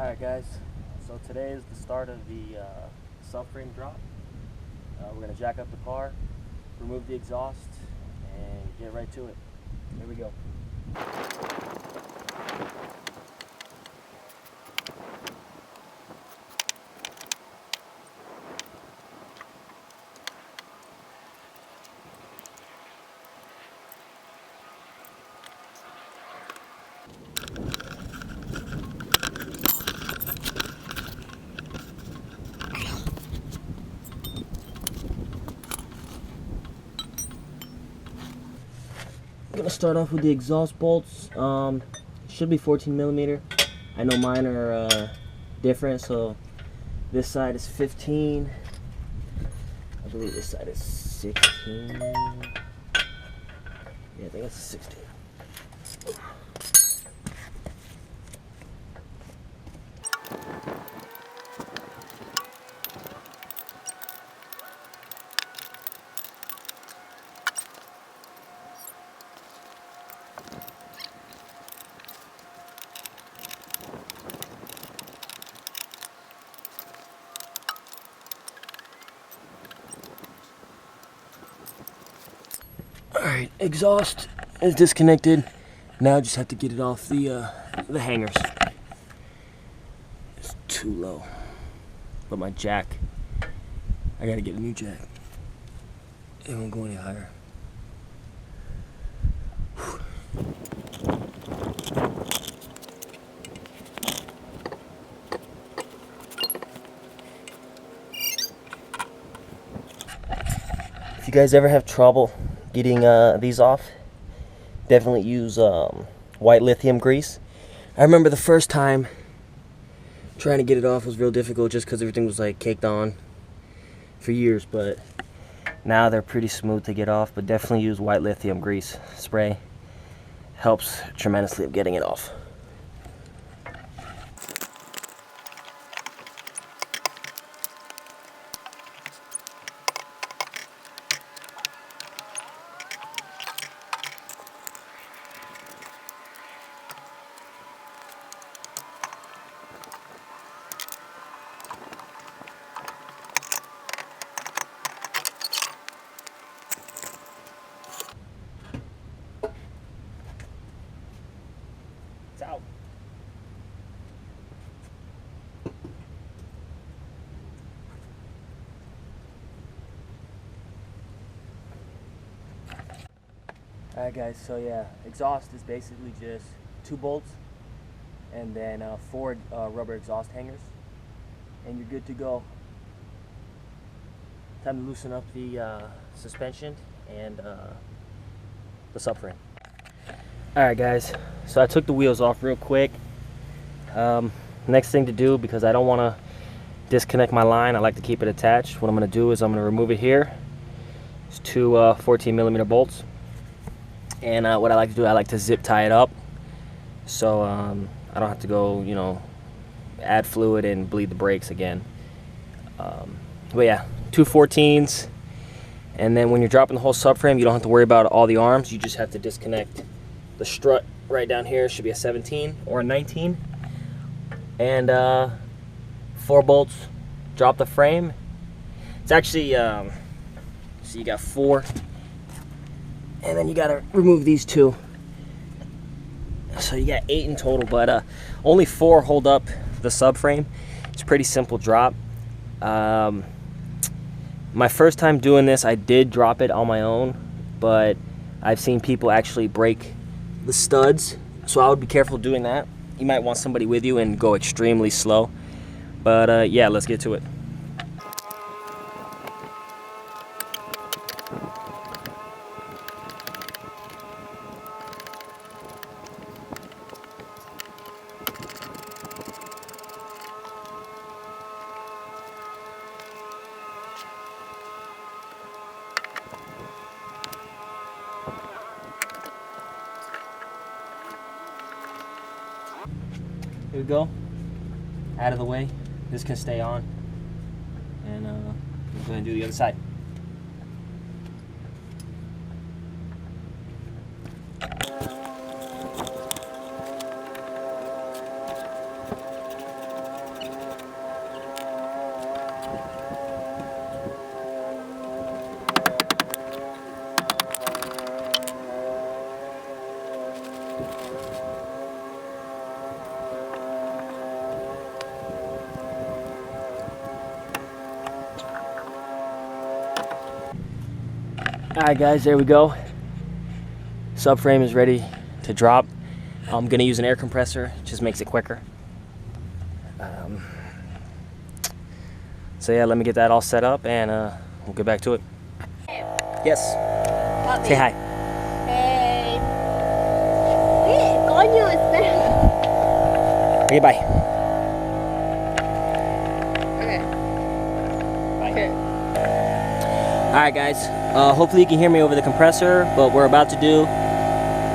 Alright guys, so today is the start of the subframe drop. We're going to jack up the car, remove the exhaust, and get right to it. Here we go. I'm gonna start off with the exhaust bolts. Should be 14mm. I know mine are different, so this side is 15. I believe this side is 16. Yeah, I think it's 16. Alright, exhaust is disconnected. Now I just have to get it off the hangers. It's too low. But my jack, I gotta get a new jack. It won't go any higher. If you guys ever have trouble getting these off, definitely use white lithium grease. I remember the first time trying to get it off was real difficult just because everything was like caked on for years, but now they're pretty smooth to get off. But definitely use white lithium grease spray. Helps tremendously of getting it off. Out. Alright guys, so yeah, exhaust is basically just 2 bolts and then 4 rubber exhaust hangers, and you're good to go. Time to loosen up the suspension and the subframe. Alright guys, so I took the wheels off real quick. Next thing to do, because I don't want to disconnect my line, I like to keep it attached. What I'm going to do is I'm going to remove it here. It's 2 14mm bolts. And what I like to do, I like to zip tie it up. So I don't have to go, you know, add fluid and bleed the brakes again. But yeah, 2 14s. And then when you're dropping the whole subframe, you don't have to worry about all the arms. You just have to disconnect the strut right down here. Should be a 17 or a 19. And 4 bolts, drop the frame. It's actually, so you got 4. And then you gotta remove these 2. So you got 8 in total, but only 4 hold up the subframe. It's a pretty simple drop. My first time doing this, I did drop it on my own, but I've seen people actually break the studs, so I would be careful doing that. You might want somebody with you and go extremely slow. But yeah, let's get to it. Here we go. Out of the way. This can stay on. And we're going to do the other side. Alright guys, there we go. Subframe is ready to drop. I'm gonna use an air compressor, just makes it quicker. So yeah, let me get that all set up and we'll get back to it. Yes. Puppy. Say hi. Hey. Wait, coño, espera. Okay, bye. Okay. Bye. Okay. Alright guys, hopefully you can hear me over the compressor. What we're about to do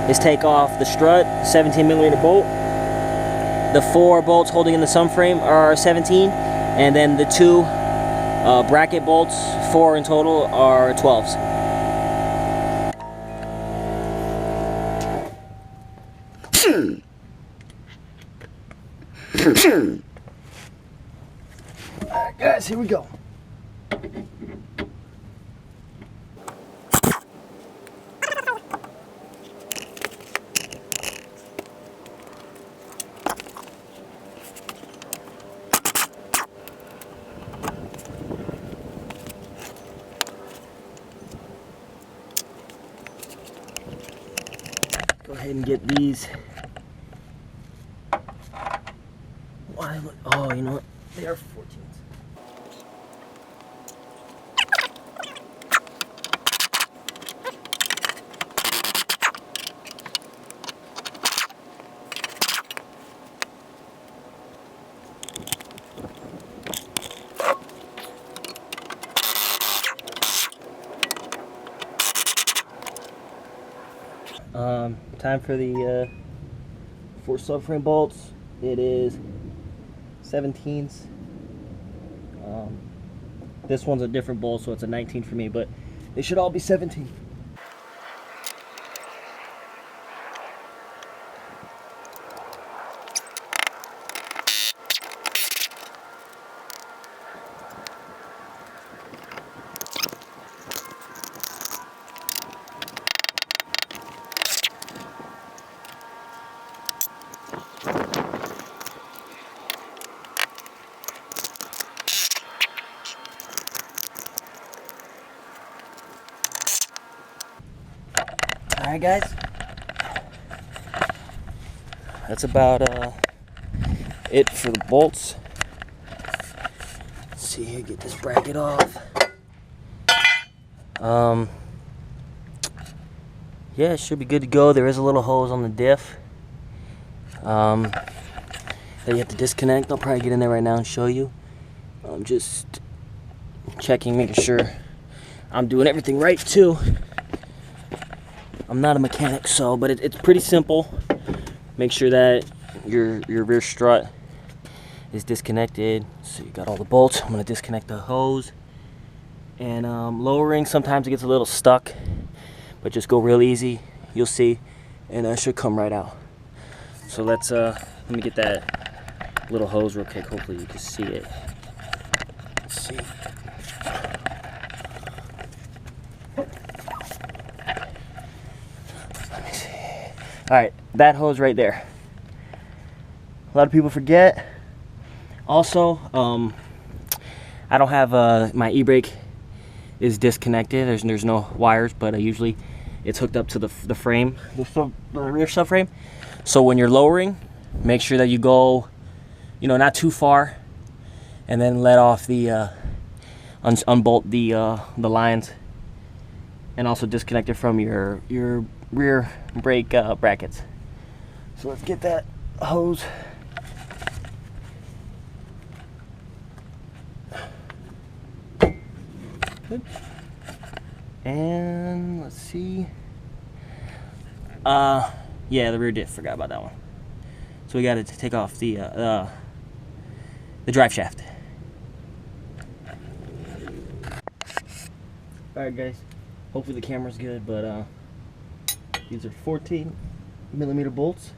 is take off the strut, 17mm bolt. The 4 bolts holding in the subframe are 17, and then the 2 bracket bolts, 4 in total, are 12s. Alright guys, here we go. Go ahead and get these. Why? Oh, you know what? They are 14s. Time for the 4 subframe bolts. It is 17s. This one's a different bolt, so it's a 19 for me, but they should all be 17. Alright guys, that's about it for the bolts. Let's see here, get this bracket off. Yeah, it should be good to go. There is a little hose on the diff that you have to disconnect. I'll probably get in there right now and show you. I'm just checking, making sure I'm doing everything right too. I'm not a mechanic, but it's pretty simple. Make sure that your rear strut is disconnected. So you got all the bolts. I'm gonna disconnect the hose. And lowering, sometimes it gets a little stuck, but just go real easy. You'll see, and it should come right out. So let me get that little hose real quick. Hopefully you can see it. Let's see. Alright, that hose right there. A lot of people forget. Also, I don't have my e-brake is disconnected. There's no wires, but usually it's hooked up to the frame, the rear subframe. So when you're lowering, make sure that you go, not too far, and then let off the unbolt the lines, and also disconnect it from your rear brake brackets. So let's get that hose. Good. And let's see. Yeah, the rear diff, forgot about that one. So we got to take off the drive shaft. Alright guys, hopefully the camera's good, but these are 14mm bolts.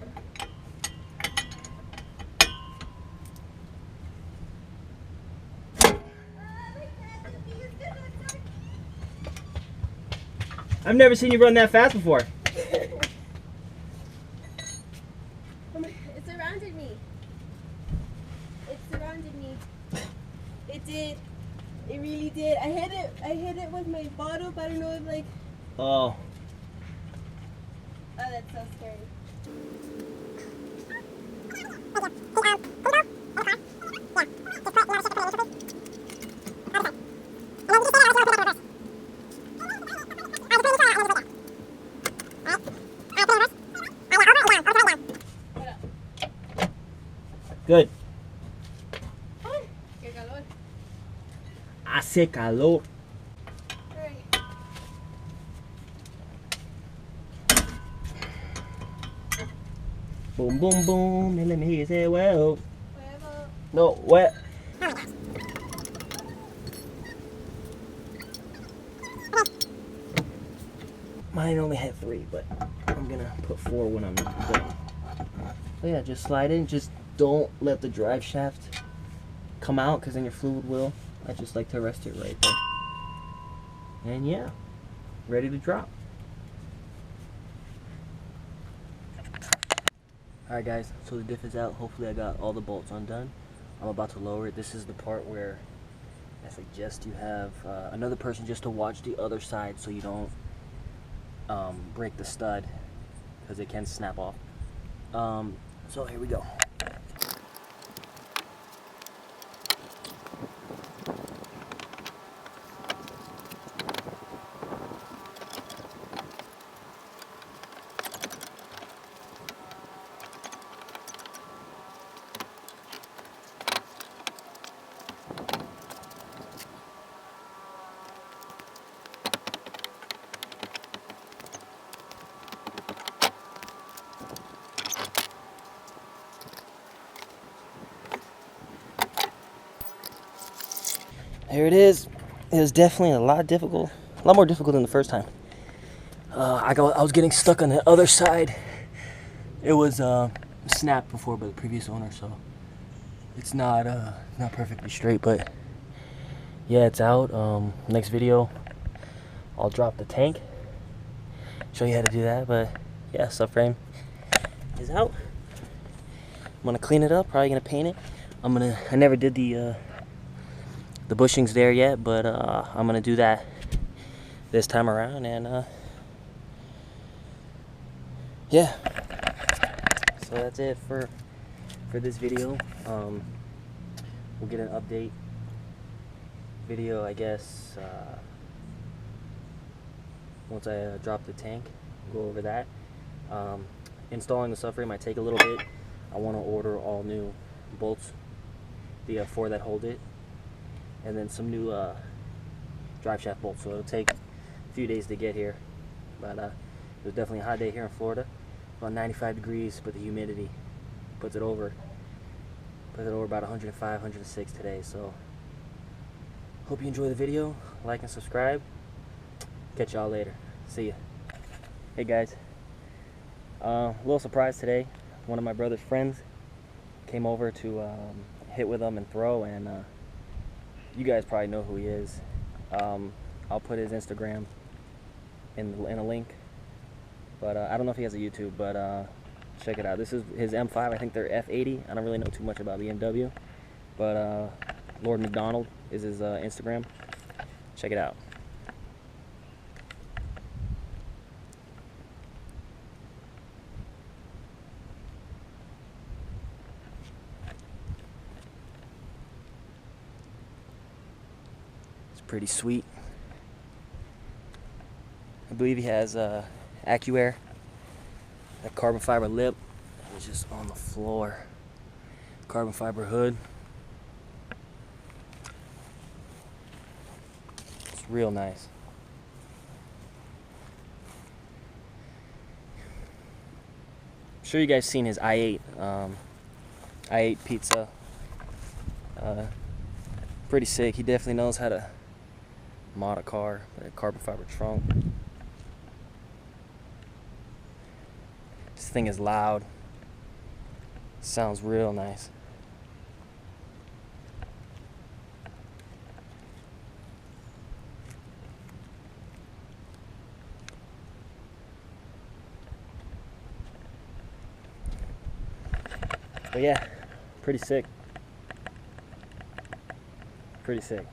I've never seen you run that fast before. It surrounded me. It surrounded me. It did. It really did. I hit it with my bottle, but I don't know if Oh. Oh, that's so scary. Good. Ay, qué calor. Hace calor. Alright. Boom, boom, boom. And let me hear you say, well. Huevo. No, what? Mine only had 3, but I'm gonna put 4 when I'm done. So yeah, just slide in. Just don't let the drive shaft come out, because then your fluid will. I just like to rest it right there. And yeah, ready to drop. Alright guys, so the diff is out. Hopefully I got all the bolts undone. I'm about to lower it. This is the part where I suggest you have another person just to watch the other side so you don't break the stud, because it can snap off. So here we go. Here it is. It was definitely a lot more difficult than the first time. I was getting stuck on the other side. It was snapped before by the previous owner, so it's not perfectly straight, but yeah, it's out. Next video, I'll drop the tank, show you how to do that. But yeah, subframe is out. I'm gonna clean it up. Probably gonna paint it. I never did the bushings there yet, but I'm gonna do that this time around. And yeah, so that's it for this video. We'll get an update video, I guess, once I drop the tank. We'll go over that. Installing the subframe might take a little bit. I want to order all new bolts, the 4 that hold it, and then some new drive shaft bolts. So it'll take a few days to get here, but it was definitely a hot day here in Florida. About 95 degrees, but the humidity puts it over about 105, 106 today. So hope you enjoy the video. Like and subscribe. Catch y'all later. See ya. Hey guys, a little surprise today. One of my brother's friends came over to hit with him and throw, and you guys probably know who he is. I'll put his Instagram in a link, but I don't know if he has a YouTube, but check it out. This is his M5. I think they're F80. I don't really know too much about BMW, but LORDMCDONNELL is his Instagram. Check it out. It's pretty sweet. I believe he has AccuAir, that carbon fiber lip. It was just on the floor. Carbon fiber hood. It's real nice. I'm sure you guys seen his i8 i8 pizza. Pretty sick. He definitely knows how to mod a car with a carbon fiber trunk. This thing is loud. Sounds real nice. But yeah, pretty sick. Pretty sick.